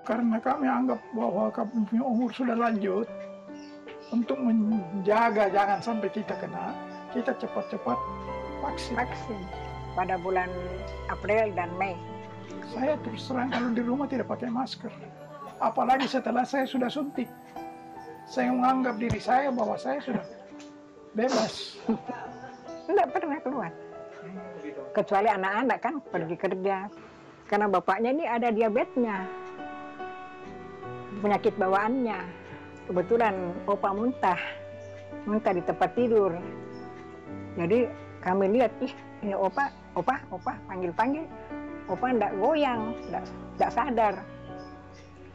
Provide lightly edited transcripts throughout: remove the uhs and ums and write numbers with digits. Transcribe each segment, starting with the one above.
Karena kami anggap bahwa kami punya umur sudah lanjut, untuk menjaga jangan sampai kita kena, kita cepat-cepat vaksin. Vaksin pada bulan April dan Mei. Saya terus terang kalau di rumah tidak pakai masker. Apalagi setelah saya sudah suntik. Saya menganggap diri saya bahwa saya sudah bebas. Tidak pernah keluar. Kecuali anak-anak kan pergi kerja. Karena bapaknya ini ada diabetesnya, penyakit bawaannya. Kebetulan opa muntah di tempat tidur. Jadi kami lihat, ini opa panggil-panggil, opa ndak goyang, ndak sadar.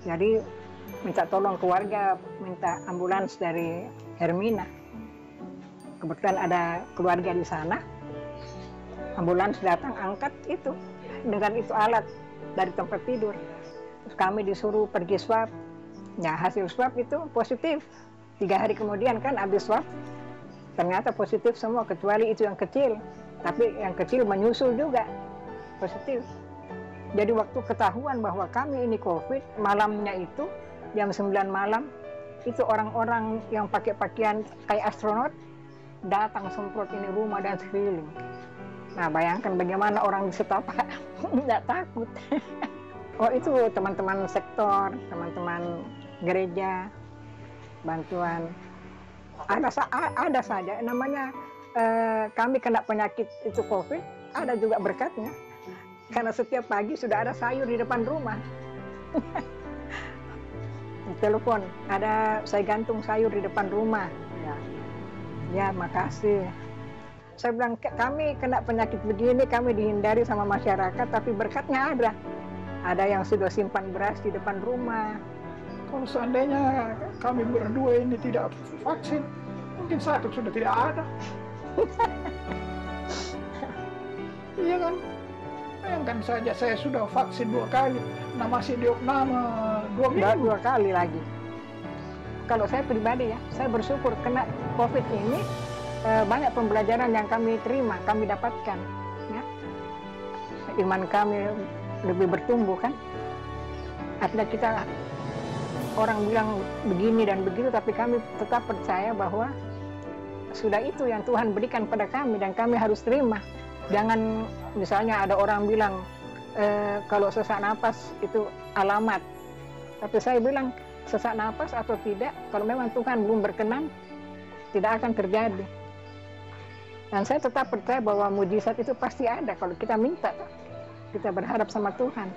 Jadi minta tolong keluarga, minta ambulans dari Hermina. Kebetulan ada keluarga di sana, ambulans datang angkat itu, dengan itu alat dari tempat tidur. Terus kami disuruh pergi swab. Ya, hasil swab itu positif. 3 hari kemudian kan habis swab, ternyata positif semua kecuali itu yang kecil. Tapi yang kecil menyusul juga positif. Jadi waktu ketahuan bahwa kami ini COVID, malamnya itu jam 9 malam, itu orang-orang yang pakai pakaian kayak astronot datang semprot ini rumah dan sekeliling. Nah, bayangkan bagaimana orang di Setapak nggak takut. Oh, itu teman-teman sektor, teman-teman gereja, bantuan. Ada saja, namanya kami kena penyakit itu COVID, ada juga berkatnya. Karena setiap pagi sudah ada sayur di depan rumah. Telepon, saya gantung sayur di depan rumah. Ya, makasih. Saya bilang, kami kena penyakit begini, kami dihindari sama masyarakat, tapi berkatnya ada. Ada yang sudah simpan beras di depan rumah. Kalau seandainya kami berdua ini tidak vaksin, mungkin satu sudah tidak ada. Iya kan? Bayangkan saja saya sudah vaksin 2 kali, nah masih diopname 2 minggu. 2 kali lagi. Kalau saya pribadi ya, saya bersyukur kena COVID ini, banyak pembelajaran yang kami terima, kami dapatkan. Ya. Iman kami lebih bertumbuh kan. Artinya kita, orang bilang begini dan begitu, tapi kami tetap percaya bahwa sudah itu yang Tuhan berikan pada kami dan kami harus terima. Jangan misalnya ada orang bilang kalau sesak napas itu alamat. Tapi saya bilang sesak napas atau tidak, kalau memang Tuhan belum berkenan, tidak akan terjadi. Dan saya tetap percaya bahwa mujizat itu pasti ada kalau kita minta, kita berharap sama Tuhan.